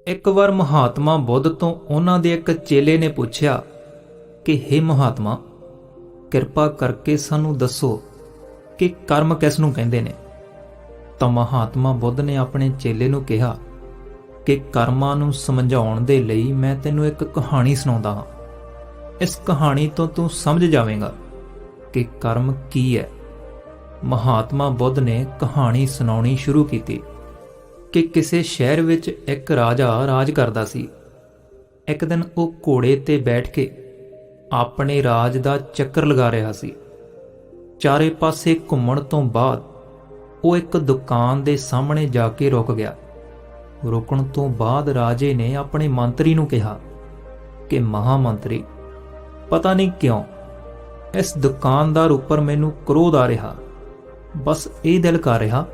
ਇੱਕ ਵਾਰ ਮਹਾਤਮਾ ਬੁੱਧ ਤੋਂ ਉਹਨਾਂ ਦੇ ਇੱਕ ਚੇਲੇ ਨੇ ਪੁੱਛਿਆ ਕਿ ਹੇ ਮਹਾਤਮਾ, ਕਿਰਪਾ ਕਰਕੇ ਸਾਨੂੰ ਦੱਸੋ ਕਿ ਕਰਮ ਕਿਸ ਨੂੰ ਕਹਿੰਦੇ ਨੇ। ਤਾਂ ਮਹਾਤਮਾ ਬੁੱਧ ਨੇ ਆਪਣੇ ਚੇਲੇ ਨੂੰ ਕਿਹਾ ਕਿ ਕਰਮਾਂ ਨੂੰ ਸਮਝਾਉਣ ਦੇ ਲਈ ਮੈਂ ਤੈਨੂੰ ਇੱਕ ਕਹਾਣੀ ਸੁਣਾਉਂਦਾ ਹਾਂ। ਇਸ ਕਹਾਣੀ ਤੋਂ ਤੂੰ ਸਮਝ ਜਾਵੇਂਗਾ ਕਿ ਕਰਮ ਕੀ ਹੈ। ਮਹਾਤਮਾ ਬੁੱਧ ਨੇ ਕਹਾਣੀ ਸੁਣਾਉਣੀ ਸ਼ੁਰੂ ਕੀਤੀ ਕਿ ਕਿਸੇ ਸ਼ਹਿਰ ਵਿੱਚ ਇੱਕ ਰਾਜਾ ਰਾਜ ਕਰਦਾ ਸੀ। ਇੱਕ ਦਿਨ ਉਹ ਘੋੜੇ ਤੇ ਬੈਠ ਕੇ ਆਪਣੇ ਰਾਜ ਦਾ ਚੱਕਰ ਲਗਾ ਰਿਹਾ ਸੀ। ਚਾਰੇ ਪਾਸੇ ਘੁੰਮਣ ਤੋਂ ਬਾਅਦ ਉਹ ਇੱਕ ਦੁਕਾਨ ਦੇ ਸਾਹਮਣੇ ਜਾ ਕੇ ਰੁਕ ਗਿਆ। ਰੁਕਣ ਤੋਂ ਬਾਅਦ ਰਾਜੇ ਨੇ ਆਪਣੇ ਮੰਤਰੀ ਨੂੰ ਕਿਹਾ ਕਿ ਮਹਾਮੰਤਰੀ, ਪਤਾ ਨਹੀਂ ਕਿਉਂ ਇਸ ਦੁਕਾਨਦਾਰ ਉੱਪਰ ਮੈਨੂੰ ਕ੍ਰੋਧ ਆ ਰਿਹਾ। ਬਸ ਇਹ ਦਿਲ ਕਰ ਰਿਹਾ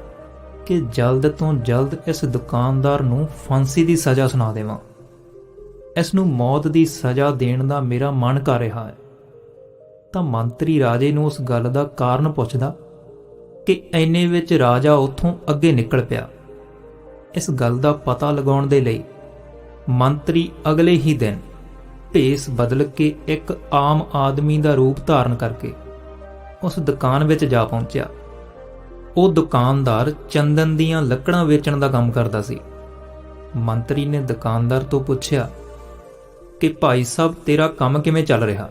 ਕਿ ਜਲਦ ਤੋਂ ਜਲਦ ਇਸ ਦੁਕਾਨਦਾਰ ਨੂੰ ਫਾਂਸੀ ਦੀ ਸਜ਼ਾ ਸੁਣਾ ਦੇਵਾਂ। ਇਸ ਨੂੰ ਮੌਤ ਦੀ ਸਜ਼ਾ ਦੇਣ ਦਾ ਮੇਰਾ ਮਨ ਕਰ ਰਿਹਾ ਹੈ। ਤਾਂ ਮੰਤਰੀ ਰਾਜੇ ਨੂੰ ਉਸ ਗੱਲ ਦਾ ਕਾਰਨ ਪੁੱਛਦਾ ਕਿ ਐਨੇ ਵਿੱਚ ਰਾਜਾ ਉੱਥੋਂ ਅੱਗੇ ਨਿਕਲ ਪਿਆ। ਇਸ ਗੱਲ ਦਾ ਪਤਾ ਲਗਾਉਣ ਦੇ ਲਈ ਮੰਤਰੀ ਅਗਲੇ ਹੀ ਦਿਨ ਭੇਸ ਬਦਲ ਕੇ ਇੱਕ ਆਮ ਆਦਮੀ ਦਾ ਰੂਪ ਧਾਰਨ ਕਰਕੇ ਉਸ ਦੁਕਾਨ ਵਿੱਚ ਜਾ ਪਹੁੰਚਿਆ। ਉਹ ਦੁਕਾਨਦਾਰ ਚੰਦਨ ਦੀਆਂ ਲੱਕੜਾਂ ਵੇਚਣ ਦਾ ਕੰਮ ਕਰਦਾ ਸੀ। ਮੰਤਰੀ ਨੇ ਦੁਕਾਨਦਾਰ ਤੋਂ ਪੁੱਛਿਆ ਕਿ ਭਾਈ ਸਾਹਿਬ, ਤੇਰਾ ਕੰਮ ਕਿਵੇਂ ਚੱਲ ਰਿਹਾ?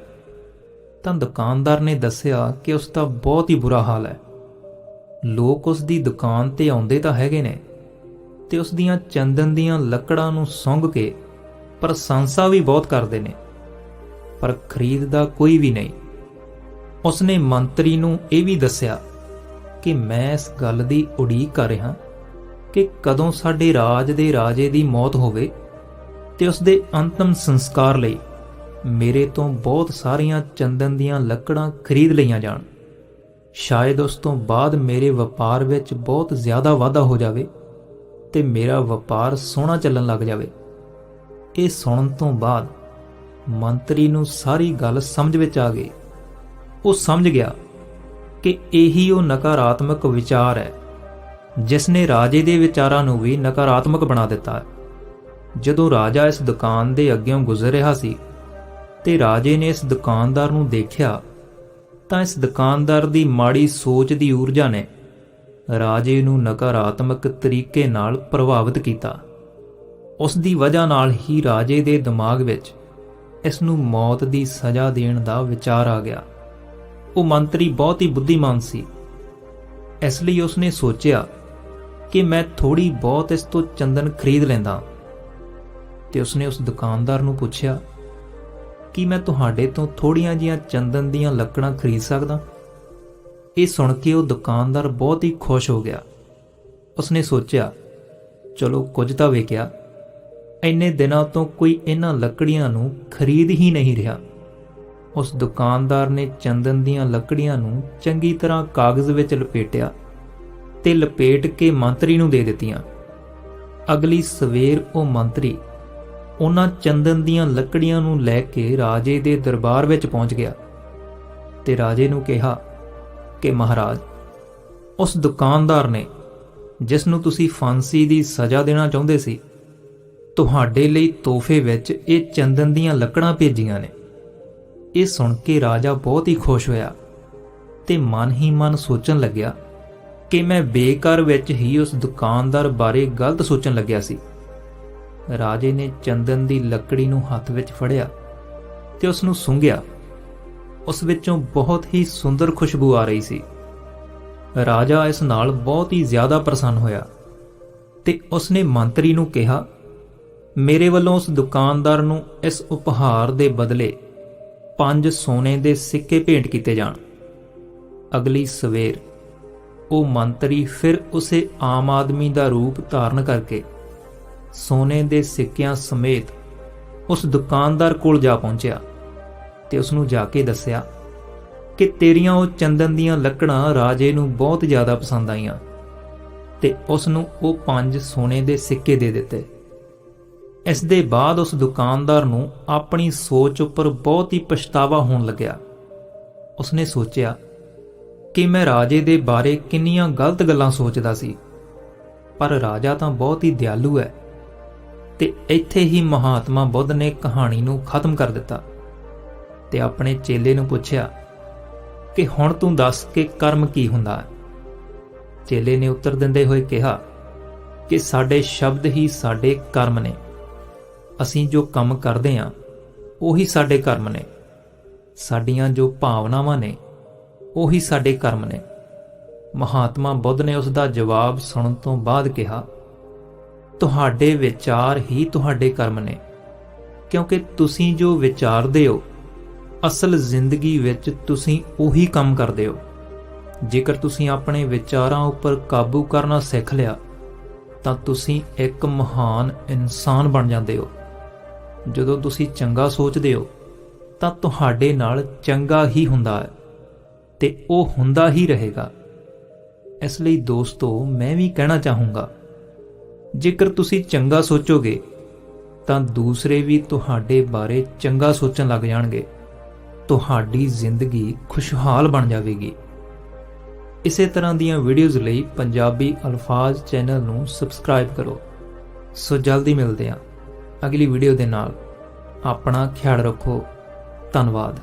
ਤਾਂ ਦੁਕਾਨਦਾਰ ਨੇ ਦੱਸਿਆ ਕਿ ਉਸ ਦਾ ਬਹੁਤ ਹੀ ਬੁਰਾ ਹਾਲ ਹੈ। ਲੋਕ ਉਸ ਦੀ ਦੁਕਾਨ ਤੇ ਆਉਂਦੇ ਤਾਂ ਹੈਗੇ ਨੇ ਤੇ ਉਸ ਦੀਆਂ ਚੰਦਨ ਦੀਆਂ ਲੱਕੜਾਂ ਨੂੰ ਸੁੰਘ ਕੇ ਪ੍ਰਸ਼ੰਸਾ ਵੀ ਬਹੁਤ ਕਰਦੇ ਨੇ, ਪਰ ਖਰੀਦਦਾ ਕੋਈ ਵੀ ਨਹੀਂ। ਉਸਨੇ ਮੰਤਰੀ ਨੂੰ ਇਹ ਵੀ ਦੱਸਿਆ ਕਿ ਮੈਂ ਇਸ ਗੱਲ ਦੀ ਉਡੀਕ ਕਰ ਰਿਹਾ ਕਿ ਕਦੋਂ ਸਾਡੇ ਰਾਜ ਦੇ ਰਾਜੇ ਦੀ ਮੌਤ ਹੋਵੇ ਤੇ ਉਸ ਦੇ ਅੰਤਮ ਸੰਸਕਾਰ ਲਈ ਮੇਰੇ ਤੋਂ ਬਹੁਤ ਸਾਰੀਆਂ ਚੰਦਨ ਦੀਆਂ ਲੱਕੜਾਂ ਖਰੀਦ ਲਈਆਂ ਜਾਣ। ਸ਼ਾਇਦ ਉਸ ਤੋਂ ਬਾਅਦ ਮੇਰੇ ਵਪਾਰ ਵਿੱਚ ਬਹੁਤ ਜ਼ਿਆਦਾ ਵਾਧਾ ਹੋ ਜਾਵੇ ਤੇ ਮੇਰਾ ਵਪਾਰ ਸੋਹਣਾ ਚੱਲਣ ਲੱਗ ਜਾਵੇ। ਇਹ ਸੁਣਨ ਤੋਂ ਬਾਅਦ ਮੰਤਰੀ ਨੂੰ ਸਾਰੀ ਗੱਲ ਸਮਝ ਵਿੱਚ ਆ ਗਈ। ਉਹ ਸਮਝ ਗਿਆ ਕਿ ਇਹੀ ਉਹ ਨਕਾਰਾਤਮਕ ਵਿਚਾਰ ਹੈ ਜਿਸ ਨੇ ਰਾਜੇ ਦੇ ਵਿਚਾਰਾਂ ਨੂੰ ਵੀ ਨਕਾਰਾਤਮਕ ਬਣਾ ਦਿੱਤਾ ਹੈ। ਜਦੋਂ ਰਾਜਾ ਇਸ ਦੁਕਾਨ ਦੇ ਅੱਗਿਓਂ ਗੁਜ਼ਰ ਰਿਹਾ ਸੀ ਤੇ ਰਾਜੇ ਨੇ ਇਸ ਦੁਕਾਨਦਾਰ ਨੂੰ ਦੇਖਿਆ, ਤਾਂ ਇਸ ਦੁਕਾਨਦਾਰ ਦੀ ਮਾੜੀ ਸੋਚ ਦੀ ਊਰਜਾ ਨੇ ਰਾਜੇ ਨੂੰ ਨਕਾਰਾਤਮਕ ਤਰੀਕੇ ਨਾਲ ਪ੍ਰਭਾਵਿਤ ਕੀਤਾ। ਉਸ ਦੀ ਵਜ੍ਹਾ ਨਾਲ ਹੀ ਰਾਜੇ ਦੇ ਦਿਮਾਗ ਵਿੱਚ ਇਸ ਨੂੰ ਮੌਤ ਦੀ ਸਜ਼ਾ ਦੇਣ ਦਾ ਵਿਚਾਰ ਆ ਗਿਆ। ਉਹ ਮੰਤਰੀ ਬਹੁਤ ਹੀ ਬੁੱਧੀਮਾਨ ਸੀ, ਇਸ ਲਈ ਉਸਨੇ ਸੋਚਿਆ ਕਿ ਮੈਂ ਥੋੜੀ ਬਹੁਤ ਇਸ ਤੋਂ ਚੰਦਨ ਖਰੀਦ ਲੈਂਦਾ। ਤੇ ਉਸਨੇ ਉਸ ਦੁਕਾਨਦਾਰ ਨੂੰ ਪੁੱਛਿਆ ਕਿ ਮੈਂ ਤੁਹਾਡੇ ਤੋਂ ਥੋੜੀਆਂ ਜਿਹੀਆਂ ਚੰਦਨ ਦੀਆਂ ਲੱਕੜਾਂ ਖਰੀਦ ਸਕਦਾ? ਇਹ ਸੁਣ ਕੇ ਉਹ ਦੁਕਾਨਦਾਰ ਬਹੁਤ ਹੀ ਖੁਸ਼ ਹੋ ਗਿਆ। ਉਸਨੇ ਸੋਚਿਆ, ਚਲੋ ਕੁਝ ਤਾਂ ਵੇਖਿਆ। ਇੰਨੇ ਦਿਨਾਂ ਤੋਂ ਕੋਈ ਇਹਨਾਂ ਲੱਕੜੀਆਂ ਨੂੰ ਖਰੀਦ ਹੀ ਨਹੀਂ ਰਿਹਾ। ਉਸ ਦੁਕਾਨਦਾਰ ਨੇ ਚੰਦਨ ਦੀਆਂ ਲੱਕੜੀਆਂ ਨੂੰ ਚੰਗੀ ਤਰ੍ਹਾਂ ਕਾਗਜ਼ ਵਿੱਚ ਲਪੇਟਿਆ ਤੇ ਲਪੇਟ ਕੇ ਮੰਤਰੀ ਨੂੰ ਦੇ ਦਿੱਤੀਆਂ। ਅਗਲੀ ਸਵੇਰ ਉਹ ਮੰਤਰੀ ਉਹਨਾਂ ਚੰਦਨ ਦੀਆਂ ਲੱਕੜੀਆਂ ਨੂੰ ਲੈ ਕੇ ਰਾਜੇ ਦੇ ਦਰਬਾਰ ਵਿੱਚ ਪਹੁੰਚ ਗਿਆ ਤੇ ਰਾਜੇ ਨੂੰ ਕਿਹਾ ਕਿ ਮਹਾਰਾਜ, ਉਸ ਦੁਕਾਨਦਾਰ ਨੇ ਜਿਸ ਨੂੰ ਤੁਸੀਂ ਫਾਂਸੀ ਦੀ ਸਜ਼ਾ ਦੇਣਾ ਚਾਹੁੰਦੇ ਸੀ, ਤੁਹਾਡੇ ਲਈ ਤੋਹਫੇ ਵਿੱਚ ਇਹ ਚੰਦਨ ਦੀਆਂ ਲੱਕੜਾਂ ਭੇਜੀਆਂ ਨੇ। ਇਹ ਸੁਣ ਕੇ ਰਾਜਾ ਬਹੁਤ ਹੀ ਖੁਸ਼ ਹੋਇਆ ਤੇ ਮਨ ਹੀ ਮਨ ਸੋਚਣ ਲੱਗਿਆ ਕਿ ਮੈਂ ਬੇਕਾਰ ਵਿੱਚ ਹੀ ਉਸ ਦੁਕਾਨਦਾਰ ਬਾਰੇ ਗਲਤ ਸੋਚਣ ਲੱਗਿਆ ਸੀ। ਰਾਜੇ ਨੇ ਚੰਦਨ ਦੀ ਲੱਕੜੀ ਨੂੰ ਹੱਥ ਵਿੱਚ ਫੜਿਆ ਤੇ ਉਸ ਨੂੰ ਸੁੰਘਿਆ। ਉਸ ਵਿੱਚੋਂ ਬਹੁਤ ਹੀ ਸੁੰਦਰ ਖੁਸ਼ਬੂ ਆ ਰਹੀ ਸੀ। ਰਾਜਾ ਇਸ ਨਾਲ ਬਹੁਤ ਹੀ ਜ਼ਿਆਦਾ ਪ੍ਰਸੰਨ ਹੋਇਆ ਤੇ ਉਸਨੇ ਮੰਤਰੀ ਨੂੰ ਕਿਹਾ, ਮੇਰੇ ਵੱਲੋਂ ਉਸ ਦੁਕਾਨਦਾਰ ਨੂੰ ਇਸ ਉਪਹਾਰ ਦੇ ਬਦਲੇ 5 ਸੋਨੇ ਦੇ ਸਿੱਕੇ ਭੇਂਟ ਕੀਤੇ ਜਾਣ। ਅਗਲੀ ਸਵੇਰ ਉਹ ਮੰਤਰੀ ਫਿਰ ਉਸੇ ਆਮ ਆਦਮੀ ਦਾ ਰੂਪ ਧਾਰਨ ਕਰਕੇ ਸੋਨੇ ਦੇ ਸਿੱਕਿਆਂ ਸਮੇਤ ਉਸ ਦੁਕਾਨਦਾਰ ਕੋਲ ਜਾ ਪਹੁੰਚਿਆ ਤੇ ਉਸ ਨੂੰ ਜਾ ਕੇ ਦੱਸਿਆ ਕਿ ਤੇਰੀਆਂ ਉਹ ਚੰਦਨ ਦੀਆਂ ਲੱਕੜਾਂ ਰਾਜੇ ਨੂੰ ਬਹੁਤ ਜ਼ਿਆਦਾ ਪਸੰਦ ਆਈਆਂ ਤੇ ਉਸ ਨੂੰ ਉਹ 5 ਸੋਨੇ ਦੇ ਸਿੱਕੇ ਦੇ ਦਿੱਤੇ। ਇਸ ਦੇ ਬਾਅਦ ਉਸ ਦੁਕਾਨਦਾਰ ਨੂੰ ਆਪਣੀ ਸੋਚ ਉੱਪਰ ਬਹੁਤ ਹੀ ਪਛਤਾਵਾ ਹੋਣ ਲੱਗਿਆ। ਉਸਨੇ ਸੋਚਿਆ ਕਿ ਮੈਂ ਰਾਜੇ ਦੇ ਬਾਰੇ ਕਿੰਨੀਆਂ ਗਲਤ ਗੱਲਾਂ ਸੋਚਦਾ ਸੀ, ਪਰ ਰਾਜਾ ਤਾਂ ਬਹੁਤ ਹੀ ਦਿਆਲੂ ਹੈ। ਤੇ ਇੱਥੇ ਹੀ ਮਹਾਤਮਾ ਬੁੱਧ ਨੇ ਕਹਾਣੀ ਨੂੰ ਖਤਮ ਕਰ ਦਿੱਤਾ ਤੇ ਆਪਣੇ ਚੇਲੇ ਨੂੰ ਪੁੱਛਿਆ ਕਿ ਹੁਣ ਤੂੰ ਦੱਸ ਕਿ ਕਰਮ ਕੀ ਹੁੰਦਾ ਹੈ। ਚੇਲੇ ਨੇ ਉੱਤਰ ਦਿੰਦੇ ਹੋਏ ਕਿਹਾ ਕਿ ਸਾਡੇ ਸ਼ਬਦ ਹੀ ਸਾਡੇ ਕਰਮ ਨੇ। ਅਸੀਂ ਜੋ ਕੰਮ ਕਰਦੇ ਹਾਂ ਉਹੀ ਸਾਡੇ ਕਰਮ ਨੇ। ਸਾਡੀਆਂ ਜੋ ਭਾਵਨਾਵਾਂ ਨੇ ਉਹੀ ਸਾਡੇ ਕਰਮ ਨੇ। ਮਹਾਤਮਾ ਬੁੱਧ ਨੇ ਉਸ ਦਾ ਜਵਾਬ ਸੁਣਨ ਤੋਂ ਬਾਅਦ ਕਿਹਾ, ਤੁਹਾਡੇ ਵਿਚਾਰ ਹੀ ਤੁਹਾਡੇ ਕਰਮ ਨੇ, ਕਿਉਂਕਿ ਤੁਸੀਂ ਜੋ ਵਿਚਾਰਦੇ ਹੋ ਅਸਲ ਜ਼ਿੰਦਗੀ ਵਿੱਚ ਤੁਸੀਂ ਉਹੀ ਕੰਮ ਕਰਦੇ ਹੋ। ਜੇਕਰ ਤੁਸੀਂ ਆਪਣੇ ਵਿਚਾਰਾਂ ਉੱਪਰ ਕਾਬੂ ਕਰਨਾ ਸਿੱਖ ਲਿਆ ਤਾਂ ਤੁਸੀਂ ਇੱਕ ਮਹਾਨ ਇਨਸਾਨ ਬਣ ਜਾਂਦੇ ਹੋ। ਜਦੋਂ ਤੁਸੀਂ ਚੰਗਾ ਸੋਚਦੇ ਹੋ ਤਾਂ ਤੁਹਾਡੇ ਨਾਲ ਚੰਗਾ ਹੀ ਹੁੰਦਾ ਹੈ ਤੇ ਉਹ ਹੁੰਦਾ ਹੀ ਰਹੇਗਾ। ਇਸ ਲਈ ਦੋਸਤੋ, ਮੈਂ ਵੀ ਕਹਿਣਾ ਚਾਹੂੰਗਾ, ਜੇਕਰ ਤੁਸੀਂ ਚੰਗਾ ਸੋਚੋਗੇ ਤਾਂ ਦੂਸਰੇ ਵੀ ਤੁਹਾਡੇ ਬਾਰੇ ਚੰਗਾ ਸੋਚਣ ਲੱਗ ਜਾਣਗੇ। ਤੁਹਾਡੀ ਜ਼ਿੰਦਗੀ ਖੁਸ਼ਹਾਲ ਬਣ ਜਾਵੇਗੀ। ਇਸੇ ਤਰ੍ਹਾਂ ਦੀਆਂ ਵੀਡੀਓਜ਼ ਲਈ ਪੰਜਾਬੀ ਅਲਫਾਜ਼ ਚੈਨਲ ਨੂੰ ਸਬਸਕ੍ਰਾਈਬ ਕਰੋ। ਸੋ ਜਲਦੀ ਮਿਲਦੇ ਹਾਂ ਅਗਲੀ ਵੀਡੀਓ ਦੇ ਨਾਲ। ਆਪਣਾ ਖਿਆਲ ਰੱਖੋ। ਧੰਨਵਾਦ।